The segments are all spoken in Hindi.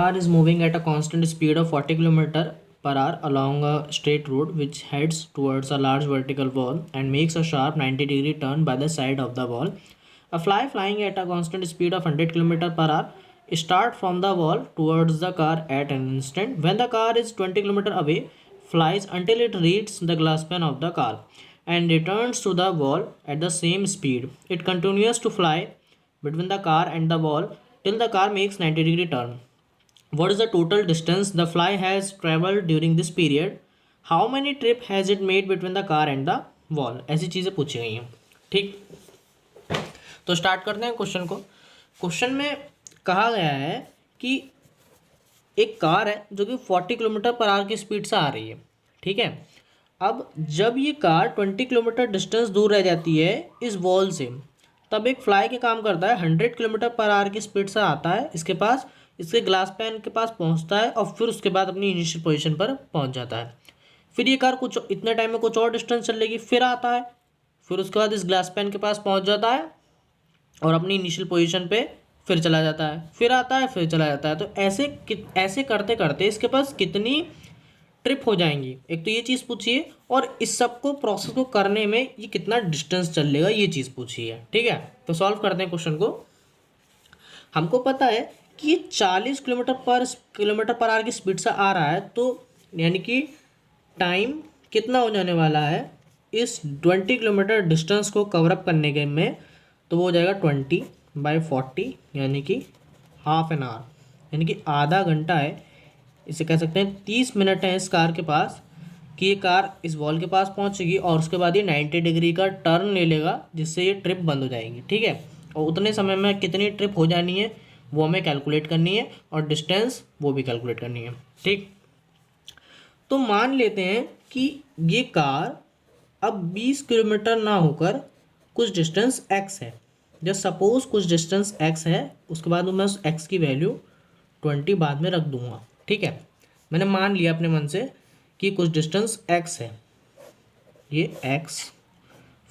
car is moving at a constant speed of 40 km per hour along a straight road which heads towards a large vertical wall and makes a sharp 90-degree turn by the side of the wall. A fly flying at a constant speed of 100 km per hour starts from the wall towards the car at an instant. When the car is 20 km away, flies until it reaches the glass pane of the car and returns to the wall at the same speed. It continues to fly between the car and the wall till the car makes 90-degree turn. What is the total distance the fly has traveled during this period? How many trip has it made between the car and the wall? ऐसी चीज़ें पूछी गई हैं. ठीक, तो स्टार्ट करते हैं क्वेश्चन को. क्वेश्चन में कहा गया है कि एक कार है जो कि 40 किलोमीटर पर आवर की स्पीड से आ रही है. ठीक है, अब जब ये कार 20 किलोमीटर डिस्टेंस दूर रह जाती है इस वॉल से, तब एक फ्लाई के काम करता है 100 किलोमीटर पर आवर की स्पीड से आता है इसके पास, इसके ग्लास पैन के पास पहुंचता है और फिर उसके बाद अपनी इनिशियल पोजीशन पर पहुंच जाता है. फिर ये कार कुछ इतने टाइम में कुछ और डिस्टेंस चलेगी, फिर आता है, फिर उसके बाद इस ग्लास पैन के पास पहुंच जाता है और अपनी इनिशियल पोजीशन पे फिर चला जाता है, फिर आता है, फिर चला जाता है. तो ऐसे करते करते इसके पास कितनी ट्रिप हो जाएंगी, एक तो ये चीज़ पूछिए, और इस सब को प्रोसेस को करने में ये कितना डिस्टेंस चलेगा ये चीज़ पूछी है. ठीक है, तो सॉल्व करते हैं क्वेश्चन को. हमको पता है कि ये 40 किलोमीटर पर आवर की स्पीड से आ रहा है, तो यानी कि टाइम कितना हो जाने वाला है इस 20 किलोमीटर डिस्टेंस को कवरअप करने के में, तो वो हो जाएगा 20/40 यानी कि हाफ एन आवर, यानी कि आधा घंटा है. इसे कह सकते हैं 30 मिनट है इस कार के पास कि ये कार इस वॉल के पास पहुंचेगी और उसके बाद ये 90 डिग्री का टर्न ले लेगा जिससे ये ट्रिप बंद हो जाएगी. ठीक है, और उतने समय में कितनी ट्रिप हो जानी है वो हमें कैलकुलेट करनी है और डिस्टेंस वो भी कैलकुलेट करनी है. ठीक, तो मान लेते हैं कि ये कार अब 20 किलोमीटर ना होकर कुछ डिस्टेंस x है. जब सपोज कुछ डिस्टेंस x है, उसके बाद मैं उस x की वैल्यू 20 बाद में रख दूंगा. ठीक है, मैंने मान लिया अपने मन से कि कुछ डिस्टेंस x है, ये x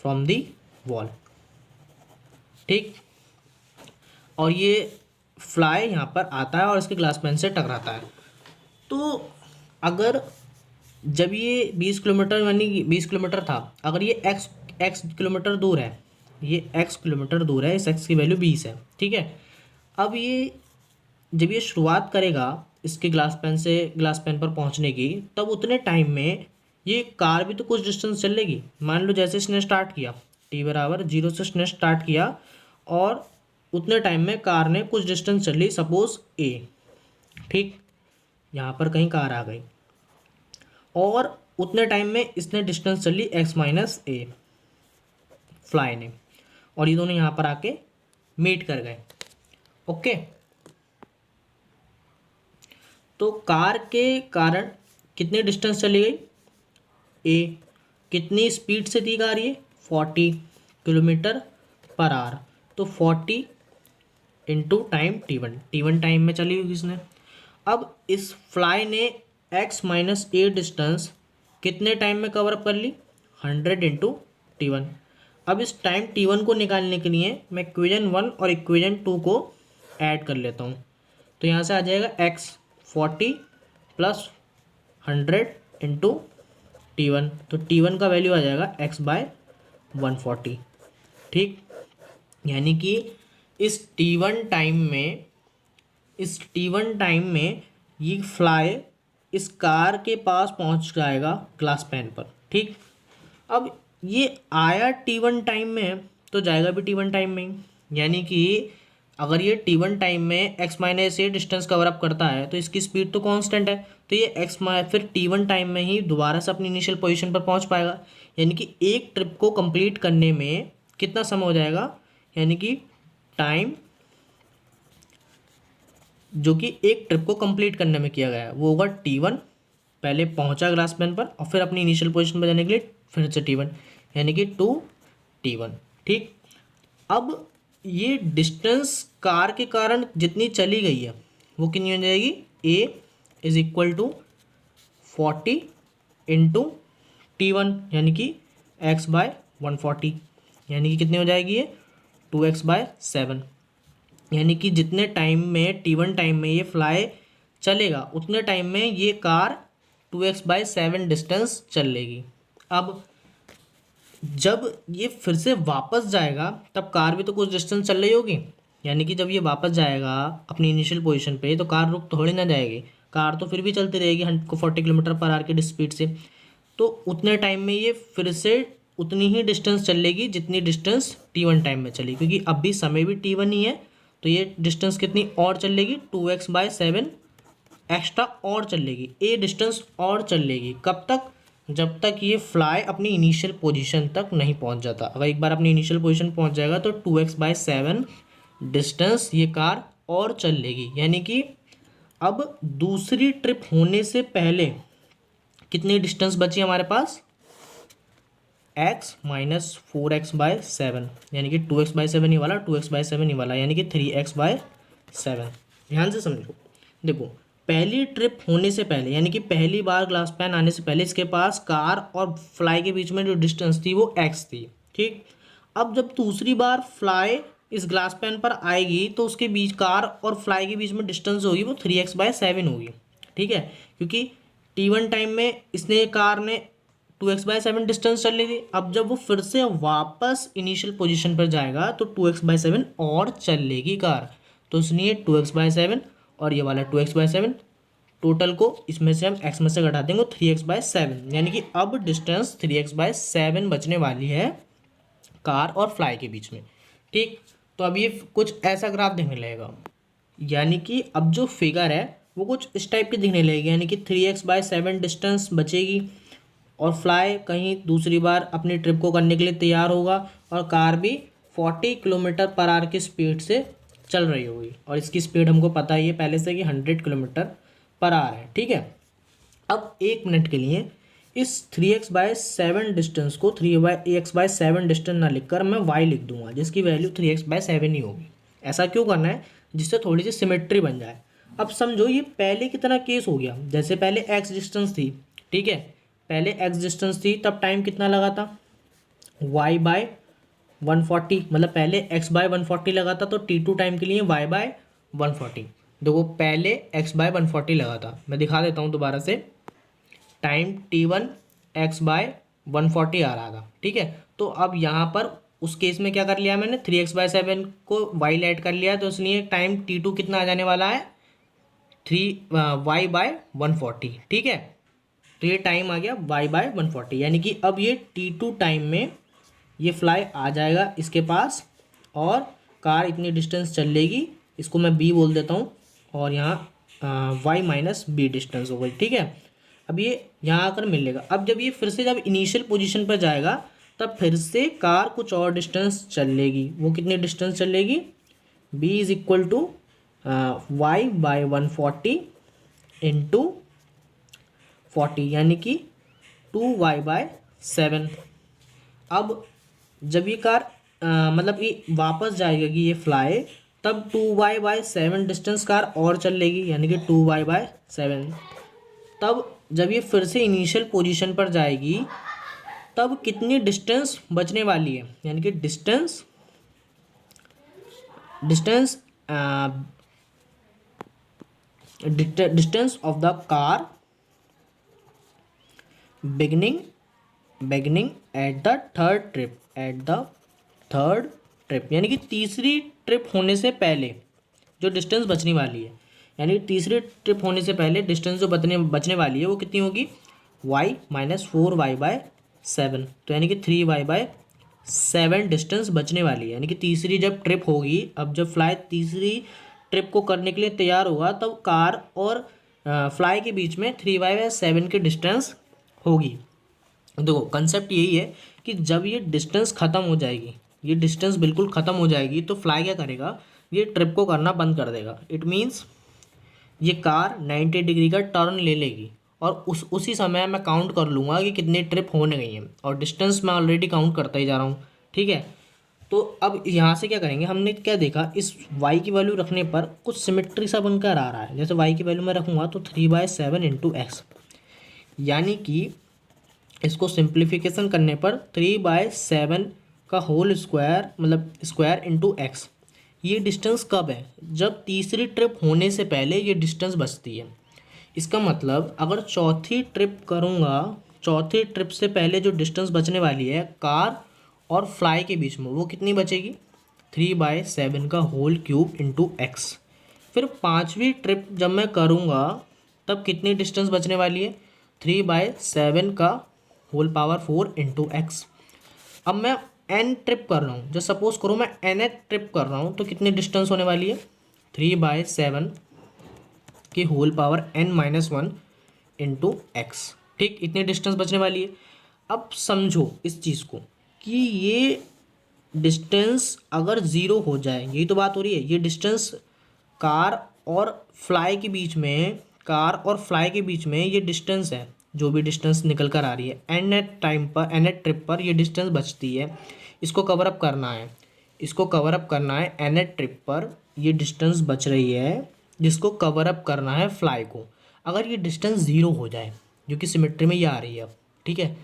फ्रॉम दी वॉल. ठीक, और ये फ्लाई यहाँ पर आता है और इसके ग्लास पेन से टकराता है. तो अगर जब ये 20 किलोमीटर यानी 20 किलोमीटर था, अगर ये x किलोमीटर दूर है, ये x किलोमीटर दूर है, इस x की वैल्यू 20 है. ठीक है, अब ये जब ये शुरुआत करेगा इसके ग्लास पेन पर पहुंचने की, तब उतने टाइम में ये कार भी तो कुछ डिस्टेंस चलेगी. मान लो जैसे इसने स्टार्ट किया t=0 से इसने स्टार्ट किया और उतने टाइम में कार ने कुछ डिस्टेंस चली, सपोज a. ठीक, यहाँ पर कहीं कार आ गई और उतने टाइम में इसने डिस्टेंस चली x-a फ्लाई ने, और ये दोनों यहाँ पर आके मीट कर गए. ओके, तो कार के कारण कितने डिस्टेंस चली गई, a कितनी स्पीड से थी कार ये 40 किलोमीटर पर आवर, तो 40 इंटू टाइम t1 टाइम में चली हुई इसने. अब इस फ्लाई ने x-a डिस्टेंस कितने टाइम में कवर अप कर ली, 100 इंटू t1. अब इस टाइम t1 को निकालने के लिए मैं इक्वेशन 1 और इक्वेशन 2 को ऐड कर लेता हूँ. तो यहाँ से आ जाएगा x 40 प्लस 100 इंटू t1, तो t1 का वैल्यू आ जाएगा x/140. ठीक, यानी कि इस t1 टाइम में ये फ्लाई इस कार के पास पहुंच जाएगा ग्लास पैन पर. ठीक, अब ये आया t1 टाइम में तो जाएगा भी t1 टाइम में ही, यानी कि अगर ये t1 टाइम में x-a डिस्टेंस कवर अप करता है तो इसकी स्पीड तो कांस्टेंट है, तो ये फिर t1 टाइम में ही दोबारा से अपनी इनिशियल पोजीशन पर पहुंच पाएगा. यानी कि एक ट्रिप को कंप्लीट करने में कितना समय हो जाएगा, यानी कि टाइम जो कि एक ट्रिप को कंप्लीट करने में किया गया है वो होगा t1, पहले पहुंचा ग्लास पेन पर और फिर अपनी इनिशियल पोजीशन पर जाने के लिए फिर से t1, यानी कि 2t1. ठीक, अब ये डिस्टेंस कार के कारण जितनी चली गई है वो कितनी हो जाएगी, a = 40 इंटू t1 यानी कि x/140, यानी कि कितनी हो जाएगी ये 2x/7. यानी कि जितने टाइम में t1 टाइम में ये फ्लाई चलेगा उतने टाइम में ये कार 2x/7 डिस्टेंस चल लेगी। अब जब ये फिर से वापस जाएगा तब कार भी तो कुछ डिस्टेंस चल रही होगी, यानी कि जब ये वापस जाएगा अपनी इनिशियल पोजीशन पे तो कार रुक थोड़ी ना जाएगी, कार तो फिर भी चलती रहेगी 40 किलोमीटर पर आवर की स्पीड से। तो उतने टाइम में ये फिर से उतनी ही डिस्टेंस चलेगी जितनी डिस्टेंस t1 टाइम में चली, क्योंकि अभी समय भी t1 ही है। तो ये डिस्टेंस कितनी और चलेगी, 2x/7 एक्स्ट्रा और चलेगी, ये डिस्टेंस और चलेगी। कब तक, जब तक ये फ्लाई अपनी इनिशियल पोजीशन तक नहीं पहुंच जाता। अगर एक बार अपनी इनिशियल पोजीशन पहुंच जाएगा तो 2x/7 डिस्टेंस ये कार और चल लेगी। यानी कि अब दूसरी ट्रिप होने से पहले कितनी डिस्टेंस बची हमारे पास, x माइनस 4x/7, यानी कि 2x/7 ही वाला, 2x/7 ही वाला, यानी कि 3x/7। ध्यान से समझो, देखो पहली ट्रिप होने से पहले यानी कि पहली बार ग्लास पैन आने से पहले इसके पास कार और फ्लाई के बीच में जो डिस्टेंस थी वो x थी, ठीक। अब जब दूसरी बार फ्लाई इस ग्लास पैन पर आएगी तो उसके बीच कार और फ्लाई के बीच में डिस्टेंस होगी वो 3x/7 होगी, ठीक है, क्योंकि t1 टाइम में इसने कार ने 2x/7 डिस्टेंस चल ली थी। अब जब वो फिर से वापस इनिशियल पोजीशन पर जाएगा तो 2x/7 और चल लेगी कार, तो इसलिए 2x/7 और ये वाला 2x/7, टोटल को इसमें से हम x में से घटा देंगे 3x/7, यानी कि अब डिस्टेंस 3x/7 बचने वाली है कार और फ्लाई के बीच में, ठीक। तो अब ये कुछ ऐसा ग्राफ दिखने लगेगा, यानी कि अब जो फिगर है वो कुछ इस टाइप की दिखने लगेगी, यानी कि 3x/7 डिस्टेंस बचेगी और फ्लाई कहीं दूसरी बार अपनी ट्रिप को करने के लिए तैयार होगा और कार भी 40 किलोमीटर पर आवर की स्पीड से चल रही होगी, और इसकी स्पीड हमको पता ही है पहले से कि 100 किलोमीटर पर आवर है, ठीक है। अब 1 मिनट के लिए इस 3x/7 डिस्टेंस को 3x/7 डिस्टेंस ना लिखकर मैं y लिख दूंगा, जिसकी वैल्यू 3x/7 ही होगी। ऐसा क्यों करना है, जिससे थोड़ी सी सिमेट्री बन जाए। अब समझो ये पहले कितना केस हो गया, जैसे पहले x डिस्टेंस थी, ठीक है, पहले x डिस्टेंस थी तब टाइम कितना लगा था, y/140, मतलब पहले x/140 लगा था, तो t2 टाइम के लिए y/140। देखो पहले x/140 लगा था, मैं दिखा देता हूँ दोबारा से, टाइम t1 x/140 आ रहा था, ठीक है। तो अब यहाँ पर उस केस में क्या कर लिया मैंने, 3x/7 को y ऐड कर लिया, तो इसलिए टाइम t2 कितना आ जाने वाला है, 3y/140, ठीक है। तो ये टाइम आ गया y/140, यानी कि अब ये t2 टाइम में ये फ्लाई आ जाएगा इसके पास और कार इतनी डिस्टेंस चल लेगी, इसको मैं b बोल देता हूँ, और यहाँ y-b डिस्टेंस हो गई, ठीक है। अब ये यहाँ आकर मिलेगा। अब जब ये फिर से जब इनिशियल पोजीशन पर जाएगा तब फिर से कार कुछ और डिस्टेंस चल लेगी, वो कितनी डिस्टेंस चल लेगी, b is equal to y/140 into 40, यानी कि 2y/7। अब जब ये कार मतलब ये वापस जाएगा कि ये फ्लाई, तब 2y/7 डिस्टेंस कार और चल लेगी, यानी कि 2y/7। तब जब ये फिर से इनिशियल पोजीशन पर जाएगी तब कितनी डिस्टेंस बचने वाली है, यानी कि distance distance of the car beginning at the third trip, यानी कि तीसरी ट्रिप होने से पहले जो डिस्टेंस बचने वाली है, यानी तीसरी ट्रिप होने से पहले डिस्टेंस जो बचने वाली है वो कितनी होगी, y-4y/7, तो यानी कि 3y/7 डिस्टेंस बचने वाली है। यानी कि तीसरी जब ट्रिप होगी, अब जब फ्लाई तीसरी ट्रिप को करने के लिए तैयार होगा तब कार और फ्लाई के बीच में 3y/7 की डिस्टेंस होगी। देखो कंसेप्ट यही है कि जब ये डिस्टेंस ख़त्म हो जाएगी, ये डिस्टेंस बिल्कुल ख़त्म हो जाएगी, तो फ्लाई क्या करेगा, ये ट्रिप को करना बंद कर देगा। इट मीन्स ये कार 90 डिग्री का टर्न ले लेगी और उसी समय मैं काउंट कर लूँगा कि कितनी ट्रिप होने गई हैं, और डिस्टेंस मैं ऑलरेडी काउंट करता ही जा रहा हूँ, ठीक है। तो अब यहाँ से क्या करेंगे, हमने क्या देखा, इस y की वैल्यू रखने पर कुछ सिमेट्री सा बनकर आ रहा है। जैसे y की वैल्यू मैं रखूँगा तो 3/7 इंटू एक्स, यानी कि इसको सिंप्लीफिकेशन करने पर 3/7 का होल स्क्वायर, मतलब स्क्वायर इंटू एक्स, ये डिस्टेंस कब है, जब तीसरी ट्रिप होने से पहले ये डिस्टेंस बचती है। इसका मतलब अगर चौथी ट्रिप करूँगा, चौथी ट्रिप से पहले जो डिस्टेंस बचने वाली है कार और फ्लाई के बीच में, वो कितनी बचेगी, 3/7 का होल क्यूब इंटू एक्स। फिर पाँचवीं ट्रिप जब मैं करूँगा तब कितनी डिस्टेंस बचने वाली है, 3/7 का होल पावर 4 इंटू एक्स। अब मैं एन ट्रिप कर रहा हूँ, जो सपोज करो मैं एन ट्रिप कर रहा हूँ, तो कितनी डिस्टेंस होने वाली है, 3/7 की whole power n-1 into x. ठीक, इतनी डिस्टेंस बचने वाली है। अब समझो इस चीज़ को कि ये डिस्टेंस अगर ज़ीरो हो जाए, यही तो बात हो रही है, ये डिस्टेंस कार और फ्लाई के बीच में, कार और फ्लाई के बीच में ये डिस्टेंस है, जो भी डिस्टेंस निकल कर आ रही है, एन एट टाइम पर, एन एट ट्रिप पर ये डिस्टेंस बचती है। इसको कवर अप करना है, इसको कवर अप करना है, एन एट ट्रिप पर ये डिस्टेंस बच रही है जिसको कवर अप करना है फ्लाई को। अगर ये डिस्टेंस ज़ीरो हो जाए, जो कि सिमेट्री में ये आ रही है अब, ठीक है,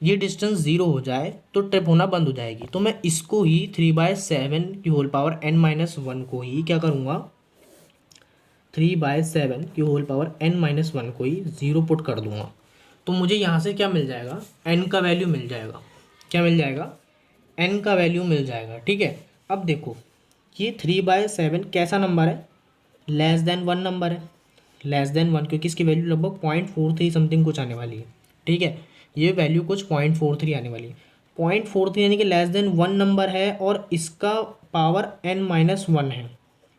ये डिस्टेंस ज़ीरो हो जाए तो ट्रिप होना बंद हो जाएगी। तो मैं इसको ही 3/7 की होल पावर n-1 को ही क्या करूँगा, 3/7 की होल पावर n-1 को ही ज़ीरो पुट कर दूँगा। तो मुझे यहाँ से क्या मिल जाएगा, n का वैल्यू मिल जाएगा। क्या मिल जाएगा, n का वैल्यू मिल जाएगा। ठीक है, अब देखो ये 3/7 कैसा नंबर है, लेस देन 1 नंबर है, लेस देन 1, क्योंकि इसकी वैल्यू लगभग 0.43 समथिंग कुछ आने वाली है। ठीक है, ये वैल्यू कुछ 0.43 आने वाली है। 0.43 यानी कि लेस देन 1 नंबर है और इसका पावर n-1 है,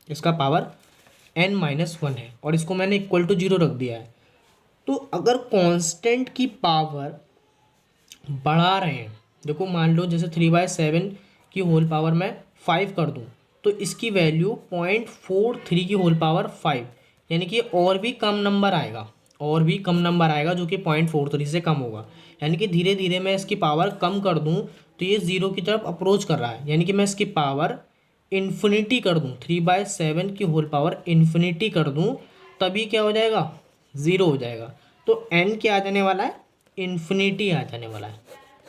इसका पावर n-1 है और इसको मैंने इक्वल टू 0 रख दिया है। तो अगर कांस्टेंट की पावर बढ़ा रहे हैं, देखो मान लो जैसे 3/7 की होल पावर मैं 5 कर दूं, तो इसकी वैल्यू 0.43 की होल पावर 5, यानी कि और भी कम नंबर आएगा, और भी कम नंबर आएगा जो कि 0.43 से कम होगा। यानी कि धीरे धीरे मैं इसकी पावर कम कर दूं तो ये ज़ीरो की तरफ अप्रोच कर रहा है, यानी कि मैं इसकी पावर इन्फिनिटी कर दूं, 3/7 की होल पावर इन्फिनिटी कर दूं, तभी क्या हो जाएगा, ज़ीरो हो जाएगा। तो n क्या आ जाने वाला है, इन्फिनिटी आ जाने वाला है।